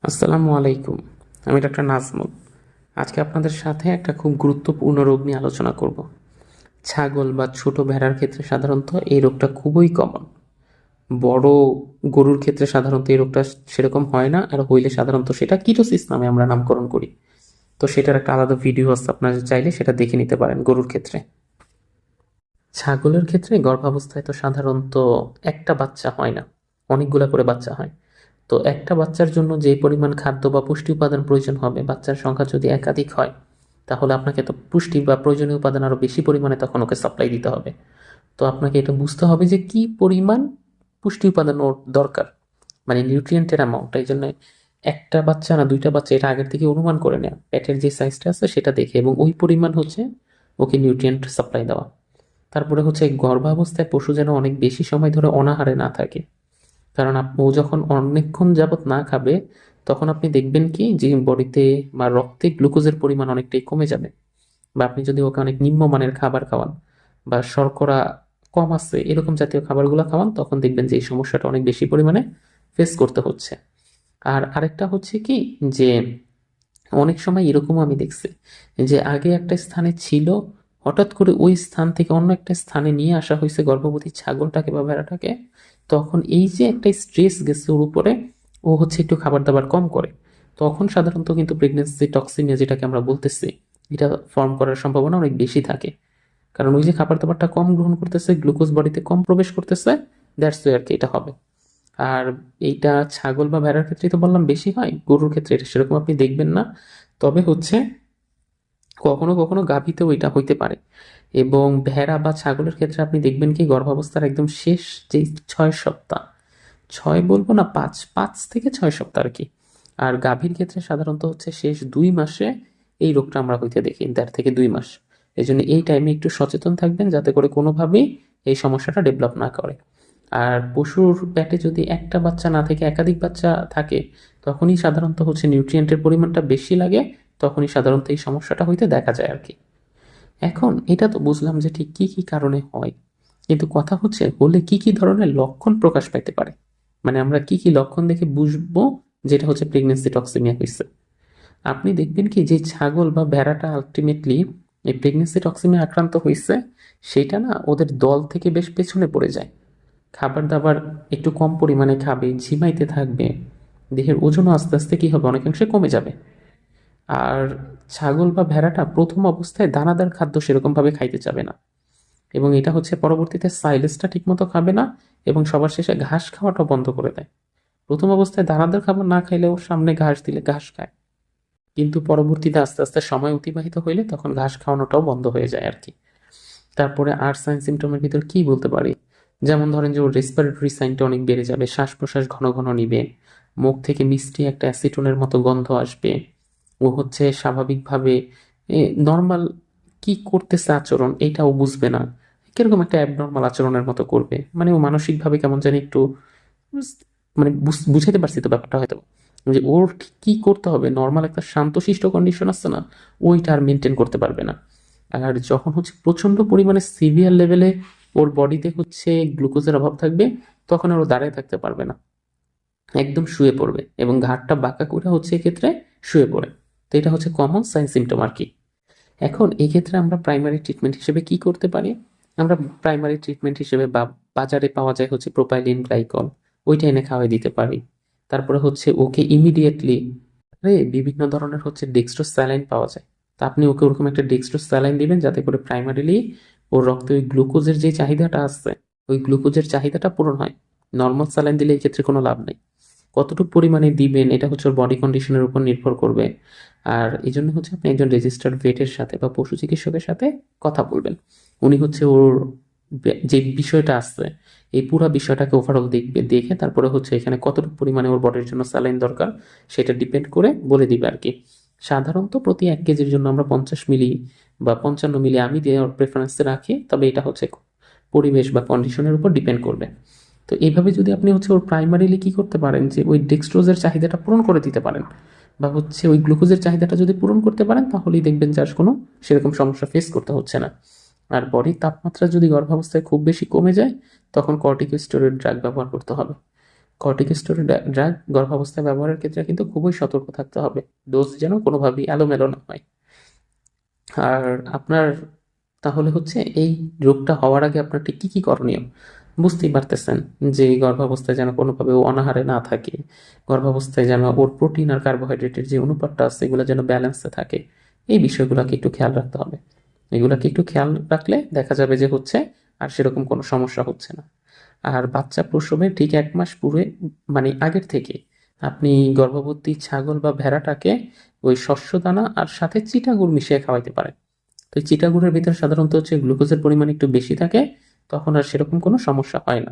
আসসালামু আলাইকুম। আমি ডক্টর নাজমুল। আজকে আপনাদের সাথে একটা খুব গুরুত্বপূর্ণ রোগ নিয়ে আলোচনা করব। ছাগল বা ছোট ভেড়ার ক্ষেত্রে সাধারণত এই রোগটা খুবই কমন। বড় গরুর ক্ষেত্রে সাধারণত এই রোগটা সেরকম হয় না, আর হইলে সাধারণত সেটা কিটোসিস নামে আমরা নামকরণ করি। তো সেটার একটা আলাদা ভিডিও আছে, আপনারা চাইলে সেটা দেখে নিতে পারেন গরুর ক্ষেত্রে। ছাগলের ক্ষেত্রে গর্ভাবস্থায় তো সাধারণত একটা বাচ্চা হয় না, অনেকগুলা করে বাচ্চা হয়। তো একটা বাচ্চার জন্য যে পরিমাণ খাদ্য বা পুষ্টি উপাদান প্রয়োজন হবে, বাচ্চার সংখ্যা যদি একাধিক হয়, তাহলে আপনাকে তো পুষ্টি বা প্রয়োজনীয় উপাদান আরও বেশি পরিমাণে তখন ওকে সাপ্লাই দিতে হবে। তো আপনাকে এটা বুঝতে হবে যে কি পরিমাণ পুষ্টি উপাদান ওর দরকার, মানে নিউট্রিয়েন্টের অ্যামাউন্ট। এই জন্য একটা বাচ্চা না দুইটা বাচ্চা এটা আগের থেকে অনুমান করে নেওয়া, পেটের যে সাইজটা আছে সেটা দেখে, এবং ওই পরিমাণ হচ্ছে ওকে নিউট্রিয়েন্ট সাপ্লাই দেওয়া। তারপরে হচ্ছে গর্ভাবস্থায় পশু যেন অনেক বেশি সময় ধরে অনাহারে না থাকে, কারণ ও যখন অনেকক্ষণ যাবত না খাবে, তখন আপনি দেখবেন কি যে বডিতে বা রক্তে গ্লুকোজের পরিমাণ অনেকটাই কমে যাবে। বা আপনি যদি ওকে অনেক নিম্নমানের খাবার খাওয়ান বা শর্করা কম আছে এরকম জাতীয় খাবারগুলো খাওয়ান, তখন দেখবেন যে এই সমস্যাটা অনেক বেশি পরিমাণে ফেস করতে হচ্ছে। আর আরেকটা হচ্ছে কি, যে অনেক সময় এরকমও আমি দেখছি যে আগে একটা স্থানে ছিল, হঠাৎ করে ওই স্থান থেকে অন্য একটা স্থানে নিয়ে আসা হয়েছে গর্ভবতী ছাগলটাকে বা ভেড়াটাকে। তখন এই যে একটা স্ট্রেস গেছে ওর উপরে, ও হচ্ছে একটু খাবার দাবার কম করে, তখন সাধারণত কিন্তু প্রেগনেন্সি টক্সিমিয়া যেটাকে আমরা বলতেছি, এটা ফর্ম করার সম্ভাবনা অনেক বেশি থাকে। কারণ ওই যে খাবার দাবারটা কম গ্রহণ করতেছে, গ্লুকোজ বডিতে কম প্রবেশ করতেছে, দ্যাটস ওয়াই আর কি এটা হবে। আর এইটা ছাগল বা ভেড়ার ক্ষেত্রেই তো বললাম বেশি হয়, গরুর ক্ষেত্রে এটা সেরকম আপনি দেখবেন না। তবে হচ্ছে কখনো কখনো গাভীতেও এটা হইতে পারে। এবং ভেড়া বা ছাগলের ক্ষেত্রে আপনি দেখবেন কি গর্ভাবস্থার একদম শেষ যে 6 সপ্তাহ, 6 বলবো না, 5 থেকে 6 সপ্তাহ আর কি। আর গাভীর ক্ষেত্রে সাধারণত হচ্ছে শেষ 2 মাসে এই রোগটা আমরা হইতে দেখি, 1.5 থেকে 2 মাস। এই জন্য এই টাইমে একটু সচেতন থাকবেন যাতে করে কোনোভাবেই এই সমস্যাটা ডেভেলপ না করে। আর পশুর পেটে যদি একটা বাচ্চা না থেকে একাধিক বাচ্চা থাকে, তখনই সাধারণত হচ্ছে নিউট্রিয়েন্টের পরিমাণটা বেশি লাগে, তখনই সাধারণত এই সমস্যাটা হইতে দেখা যায় আর কি। এখন এটা তো বুঝলাম যে ঠিক কি কি কারণে হয়, কিন্তু কথা হচ্ছে হলে কি কি ধরনের লক্ষণ প্রকাশ পাইতে পারে, মানে আমরা কি কি লক্ষণ দেখে বুঝবো যেটা হচ্ছে প্রেগনেন্সি টক্সিমিয়া হয়েছে। আপনি দেখবেন কি যে ছাগল বা ভেড়াটা আলটিমেটলি এই প্রেগনেন্সি টক্সিমিয়া আক্রান্ত হয়েছে, সেটা না ওদের দল থেকে বেশ পেছনে পড়ে যায়। খাবার দাবার একটু কম পরিমাণে খাবে, ঝিমাইতে থাকবে, দেহের ওজনও আস্তে আস্তে কি হবে, অনেকাংশে কমে যাবে। আর ছাগল বা ভেড়াটা প্রথম অবস্থায় দানাদার খাদ্য সেরকমভাবে খাইতে চাবে না, এবং এটা হচ্ছে পরবর্তীতে সাইলেজটা ঠিকমতো খাবে না, এবং সবার শেষে ঘাস খাওয়াটা বন্ধ করে দেয়। প্রথম অবস্থায় দানাদার খাবার না খাইলেও সামনে ঘাস দিলে ঘাস খায়, কিন্তু পরবর্তীতে আস্তে আস্তে সময় অতিবাহিত হইলে তখন ঘাস খাওয়ানোটাও বন্ধ হয়ে যায় আর কি। তারপরে আর সাইন সিমটমের ভিতর কি বলতে পারি, যেমন ধরেন যে ওর রেসপিরেটরি সাইনটা অনেক বেড়ে যাবে, শ্বাস প্রশ্বাস ঘন ঘন নিবে, মুখ থেকে মিষ্টি একটা অ্যাসিটোনের মতো গন্ধ আসবে, ও হচ্ছে স্বাভাবিকভাবে নর্মাল কি করতেছে আচরণ এইটা ও বুঝবে না, কিরকম একটা অ্যাবনর্মাল আচরণের মতো করবে, মানে ও মানসিকভাবে কেমন জানি একটু মানে বুঝাইতে পারছি তো ব্যাপারটা হয়তো, যে ওর ঠিক কি করতে হবে, নর্মাল একটা শান্তশিষ্ট কন্ডিশন আছে না, ওইটা আর মেনটেন করতে পারবে না। আর যখন হচ্ছে প্রচন্ড পরিমাণে সিভিয়ার লেভেলে ওর বডিতে হচ্ছে গ্লুকোজের অভাব থাকবে, তখন আর ও দাঁড়িয়ে থাকতে পারবে না, একদম শুয়ে পড়বে, এবং ঘাড়টা বাঁকা করে হচ্ছে এক্ষেত্রে শুয়ে পড়ে। তো এটা হচ্ছে কমন সাইন সিমটম আর কি। এখন এই ক্ষেত্রে আমরা প্রাইমারি ট্রিটমেন্ট হিসেবে কি করতে পারি, আমরা প্রাইমারি ট্রিটমেন্ট হিসেবে বাজারে পাওয়া যায় হচ্ছে প্রোপাইলিন গ্লাইকল, ওইটা এনে খাওয়াই দিতে পারি। তারপরে হচ্ছে ওকে ইমিডিয়েটলি বিভিন্ন ধরনের হচ্ছে ডেক্সট্রোস স্যালাইন পাওয়া যায়, তা আপনি ওকে ওরকম একটা ডেক্সট্রোস স্যালাইন দিবেন যাতে করে প্রাইমারিলি ওর রক্তে ওই গ্লুকোজের যে চাহিদাটা আছে, ওই গ্লুকোজের চাহিদাটা পূরণ হয়। নর্মাল স্যালাইন দিলে এই ক্ষেত্রে কোনো লাভ নেই। কতটুকু পরিমাণে দিবেন এটা হচ্ছে ওর বডি কন্ডিশনের উপর নির্ভর করবে। আর এই জন্য হচ্ছে আপনি একজন রেজিস্টার্ড ভেটের সাথে বা পশু চিকিৎসকের সাথে কথা বলবেন। উনি হচ্ছে ওর যে বিষয়টা আছে এই পুরো বিষয়টাকে ওভারঅল দেখবে, দেখে তারপরে হচ্ছে এখানে কতটুকু পরিমাণে ওর বডির জন্য স্যালাইন দরকার সেটা ডিপেন্ড করে বলে দিবে আর কি। সাধারণত প্রতি 1 কেজির জন্য আমরা 50 মিলি বা 55 মিলি আমি দেওয়ার প্রেফারেন্সে রাখি, তবে এটা হচ্ছে পরিবেশ বা কন্ডিশনের উপর ডিপেন্ড করবে। তো এইভাবে যদি আপনি হচ্ছে ওর প্রাইমারিলি কি করতে পারেন যে ওই ডেক্সট্রোজের চাহিদাটা পূরণ করে দিতে পারেন, বা হচ্ছে ওই গ্লুকোজের চাহিদাটা যদি পূরণ করতে পারেন, তাহলেই দেখবেন যে আর কোনো সেরকম সমস্যা ফেস করতে হচ্ছে না। আর বডির তাপমাত্রা যদি গর্ভাবস্থায় খুব বেশি কমে যায়, তখন কর্টিকোস্টেরয়েড ড্রাগ ব্যবহার করতে হবে। কর্টিকোস্টেরয়েড ড্রাগ গর্ভাবস্থায় ব্যবহারের ক্ষেত্রে কিন্তু খুবই সতর্ক থাকতে হবে। ডোজ যেন কোনোভাবেই এলোমেলো না হয়। আর আপনার তাহলে হচ্ছে এই রোগটা হওয়ার আগে আপনার ঠিক কী কী করণীয়? বুঝতেই পারতেছেন যে গর্ভাবস্থায় যেন কোনোভাবে ও অনাহারে না থাকে, গর্ভাবস্থায় যেন ওর প্রোটিন আর কার্বোহাইড্রেটের যে অনুপাতটা আছে এগুলো যেন ব্যালেন্সে থাকে। এই বিষয়গুলোকে একটু খেয়াল রাখতে হবে। এগুলোকে একটু খেয়াল রাখলে দেখা যাবে যে হচ্ছে আর সেরকম কোনো সমস্যা হচ্ছে না। আর বাচ্চা প্রসবের ঠিক 1 মাস পূর্বে মানে আগের থেকে আপনি গর্ভবতী ছাগল বা ভেড়াটাকে ওই শস্যদানা আর সাথে চিটাগুড় মিশিয়ে খাওয়াইতে পারেন। তো চিটাগুড়ের ভিতরে সাধারণত হচ্ছে গ্লুকোজের পরিমাণ একটু বেশি থাকে, তখন আর সেরকম কোনো সমস্যা হয় না।